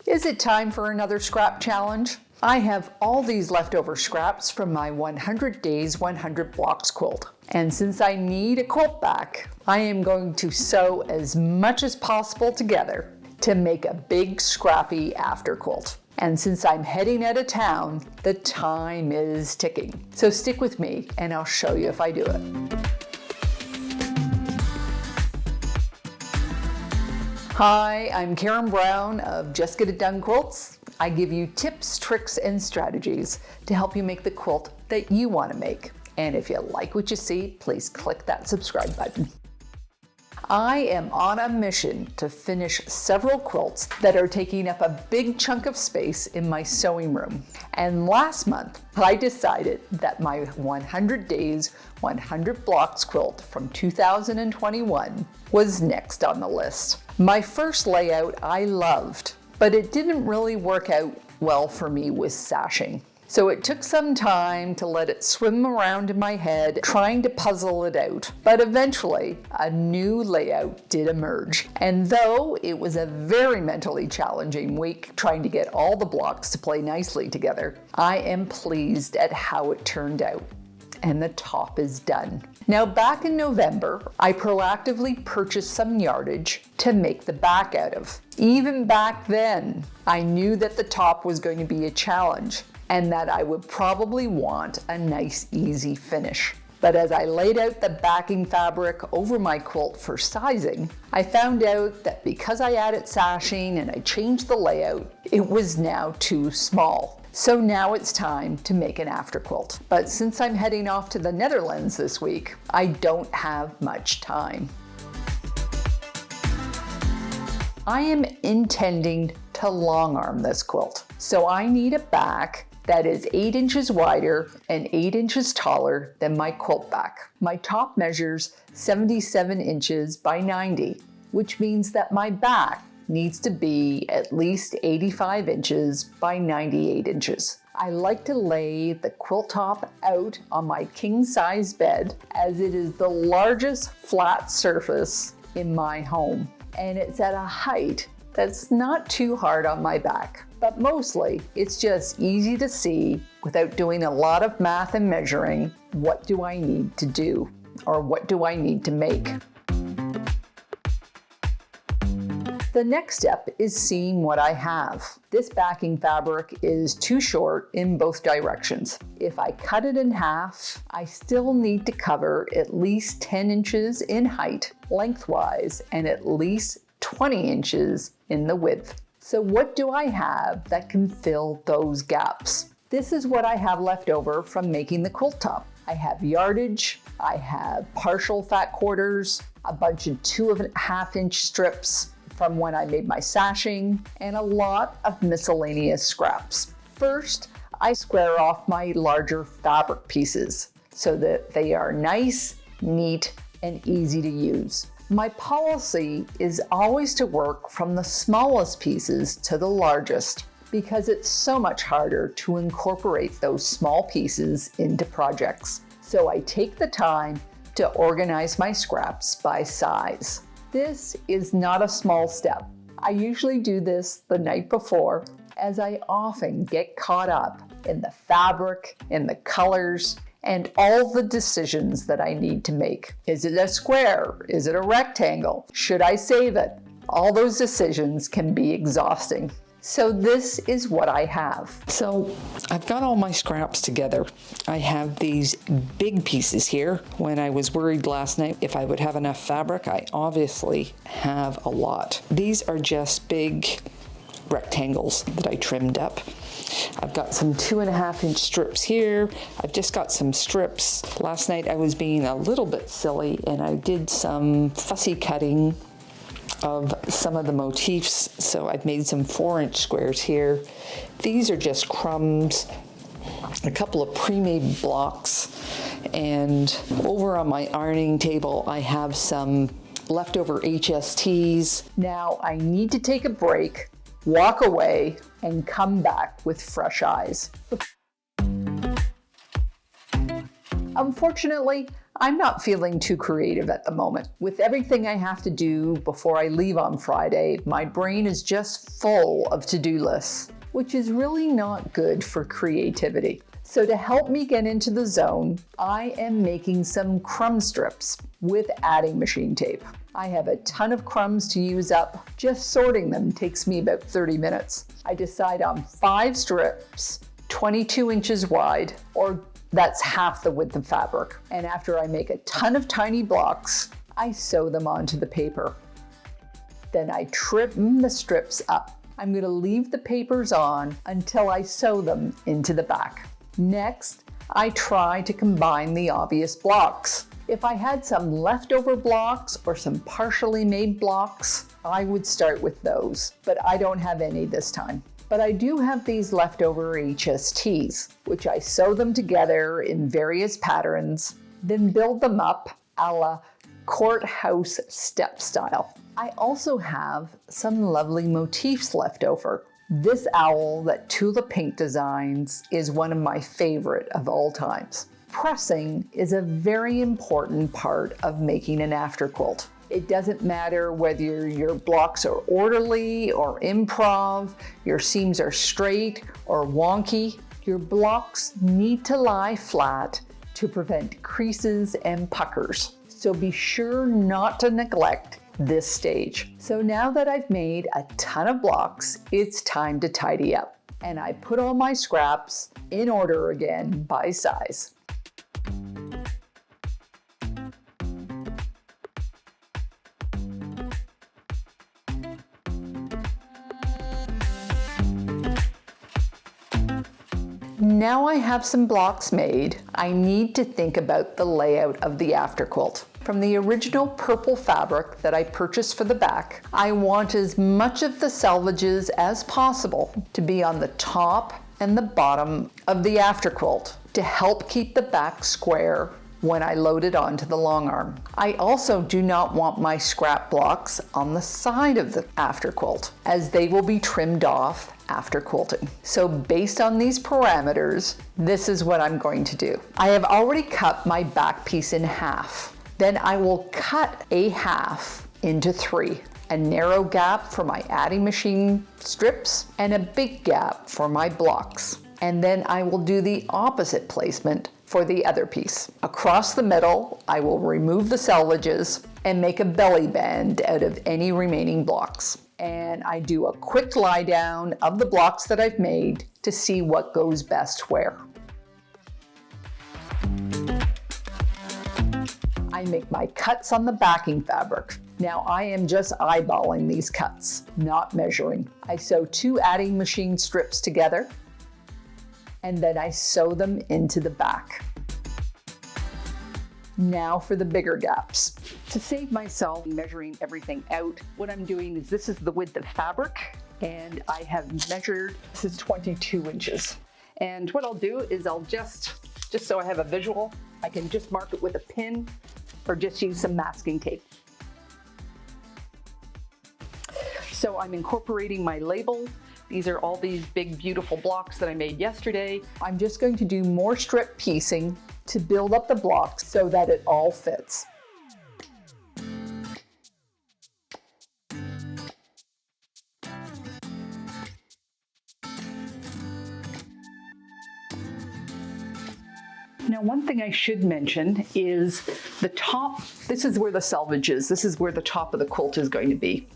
Is it time for another scrap challenge? I have all these leftover scraps from my 100 Days 100 Blocks quilt. And since I need a quilt back, I am going to sew as much as possible together to make a big scrappy Afterquilt. And since I'm heading out of town, the time is ticking. So stick with me and I'll show you if I do it. Hi, I'm Karen Brown of Just Get It Done Quilts. I give you tips, tricks, and strategies to help you make the quilt that you want to make. And if you like what you see, please click that subscribe button. I am on a mission to finish several quilts that are taking up a big chunk of space in my sewing room. And last month, I decided that my 100 Days 100 Blocks quilt from 2021 was next on the list. My first layout I loved, but it didn't really work out well for me with sashing. So it took some time to let it swim around in my head, trying to puzzle it out. But eventually, a new layout did emerge. And though it was a very mentally challenging week trying to get all the blocks to play nicely together, I am pleased at how it turned out. And the top is done. Now, back in November, I proactively purchased some yardage to make the back out of. Even back then, I knew that the top was going to be a challenge and that I would probably want a nice, easy finish. But as I laid out the backing fabric over my quilt for sizing, I found out that because I added sashing and I changed the layout, it was now too small. So now it's time to make an Afterquilt. But since I'm heading off to the Netherlands this week, I don't have much time. I am intending to long arm this quilt. So I need a back that is 8 inches wider and 8 inches taller than my quilt back. My top measures 77 inches by 90, which means that my back needs to be at least 85 inches by 98 inches. I like to lay the quilt top out on my king size bed as it is the largest flat surface in my home. And it's at a height that's not too hard on my back. But mostly, it's just easy to see without doing a lot of math and measuring. What do I need to do? Or what do I need to make? The next step is seeing what I have. This backing fabric is too short in both directions. If I cut it in half, I still need to cover at least 10 inches in height lengthwise and at least 20 inches in the width. So what do I have that can fill those gaps? This is what I have left over from making the quilt top. I have yardage, I have partial fat quarters, a bunch of 2.5 inch strips from when I made my sashing, and a lot of miscellaneous scraps. First, I square off my larger fabric pieces so that they are nice, neat, and easy to use. My policy is always to work from the smallest pieces to the largest because it's so much harder to incorporate those small pieces into projects. So I take the time to organize my scraps by size. This is not a small step. I usually do this the night before as I often get caught up in the fabric, in the colors, and all the decisions that I need to make. Is it a square? Is it a rectangle? Should I save it? All those decisions can be exhausting. So this is what I have. So I've got all my scraps together. I have these big pieces here. When I was worried last night if I would have enough fabric, I obviously have a lot. These are just big rectangles that I trimmed up. I've got some 2.5 inch strips here. I've just got some strips. Last night I was being a little bit silly and I did some fussy cutting of some of the motifs. So I've made some 4-inch squares here. These are just crumbs, a couple of pre-made blocks, and over on my ironing table I have some leftover HSTs. Now I need to take a break, walk away, and come back with fresh eyes. Unfortunately, I'm not feeling too creative at the moment. With everything I have to do before I leave on Friday, my brain is just full of to-do lists, which is really not good for creativity. So to help me get into the zone, I am making some crumb strips with adding machine tape. I have a ton of crumbs to use up. Just sorting them takes me about 30 minutes. I decide on 5 strips, 22 inches wide, or that's half the width of fabric. And after I make a ton of tiny blocks, I sew them onto the paper. Then I trim the strips up. I'm going to leave the papers on until I sew them into the back. Next, I try to combine the obvious blocks. If I had some leftover blocks or some partially made blocks, I would start with those, but I don't have any this time. But I do have these leftover HSTs, which I sew them together in various patterns, then build them up a la courthouse step style. I also have some lovely motifs left over. This owl that Tula Pink designs is one of my favorite of all times. Pressing is a very important part of making an afterquilt. It doesn't matter whether your blocks are orderly or improv, your seams are straight or wonky. Your blocks need to lie flat to prevent creases and puckers. So be sure not to neglect this stage. So now that I've made a ton of blocks, it's time to tidy up. And I put all my scraps in order again by size. Now I have some blocks made, I need to think about the layout of the afterquilt. From the original purple fabric that I purchased for the back, I want as much of the selvages as possible to be on the top and the bottom of the afterquilt to help keep the back square when I load it onto the long arm. I also do not want my scrap blocks on the side of the afterquilt, as they will be trimmed off after quilting. So based on these parameters, this is what I'm going to do. I have already cut my back piece in half. Then I will cut a half into 3. A narrow gap for my adding machine strips and a big gap for my blocks. And then I will do the opposite placement for the other piece. Across the middle, I will remove the selvages and make a belly band out of any remaining blocks. And I do a quick lie down of the blocks that I've made to see what goes best where. I make my cuts on the backing fabric. Now I am just eyeballing these cuts, not measuring. I sew 2 adding machine strips together, and then I sew them into the back. Now for the bigger gaps. To save myself measuring everything out, what I'm doing is this is the width of fabric, and I have measured, this is 22 inches. And what I'll do is I'll just so I have a visual, I can just mark it with a pin or just use some masking tape. So I'm incorporating my label. These are all these big, beautiful blocks that I made yesterday. I'm just going to do more strip piecing to build up the blocks so that it all fits. Now, one thing I should mention is the top. This is where the selvage is. This is where the top of the quilt is going to be.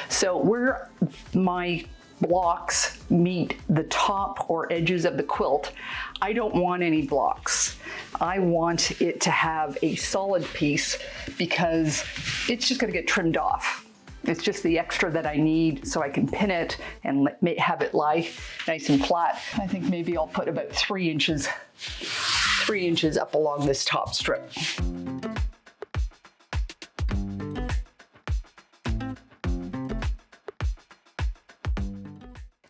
So where my blocks meet the top or edges of the quilt, I don't want any blocks. I want it to have a solid piece because it's just going to get trimmed off. It's just the extra that I need so I can pin it and have it lie nice and flat. I think maybe I'll put about 3 inches up along this top strip.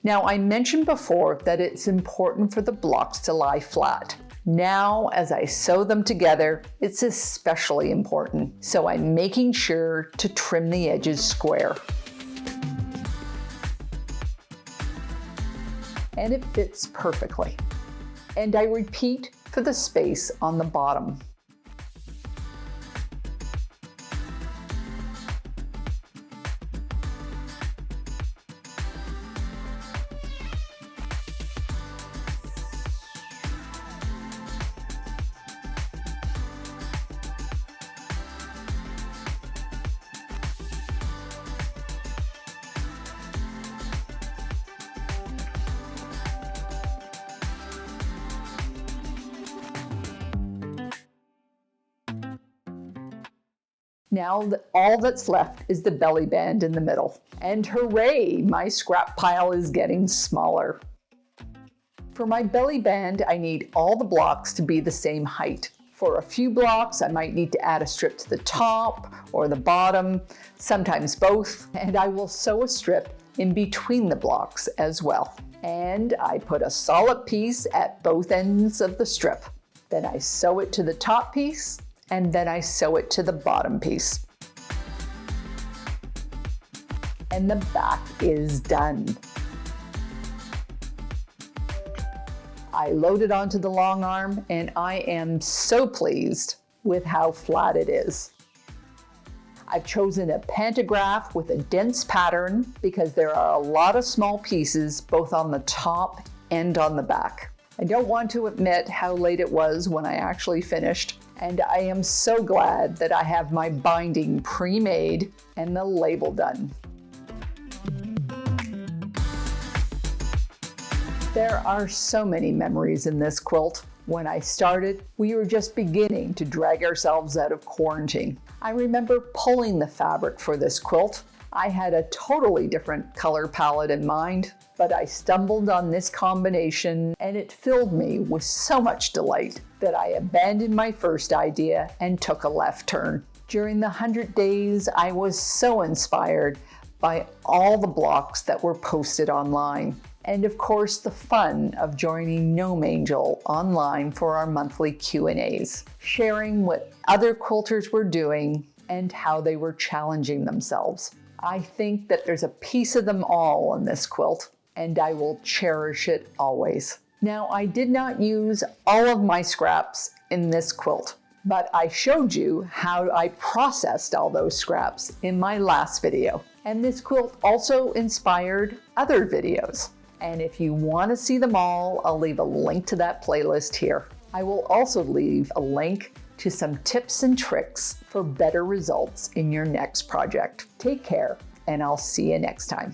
Now, I mentioned before that it's important for the blocks to lie flat. Now, as I sew them together, it's especially important. So I'm making sure to trim the edges square. And it fits perfectly. And I repeat for the space on the bottom. Now all that's left is the belly band in the middle. And hooray, my scrap pile is getting smaller. For my belly band, I need all the blocks to be the same height. For a few blocks, I might need to add a strip to the top or the bottom, sometimes both, and I will sew a strip in between the blocks as well. And I put a solid piece at both ends of the strip. Then I sew it to the top piece, and then I sew it to the bottom piece. And the back is done. I load it onto the long arm, and I am so pleased with how flat it is. I've chosen a pantograph with a dense pattern because there are a lot of small pieces both on the top and on the back. I don't want to admit how late it was when I actually finished, and I am so glad that I have my binding pre-made and the label done. There are so many memories in this quilt. When I started, we were just beginning to drag ourselves out of quarantine. I remember pulling the fabric for this quilt. I had a totally different color palette in mind, but I stumbled on this combination and it filled me with so much delight that I abandoned my first idea and took a left turn. During the 100 days, I was so inspired by all the blocks that were posted online. And of course, the fun of joining Gnome Angel online for our monthly Q&As, sharing what other quilters were doing and how they were challenging themselves. I think that there's a piece of them all in this quilt, and I will cherish it always. Now, I did not use all of my scraps in this quilt, but I showed you how I processed all those scraps in my last video. And this quilt also inspired other videos. And if you want to see them all, I'll leave a link to that playlist here. I will also leave a link to some tips and tricks for better results in your next project. Take care, and I'll see you next time.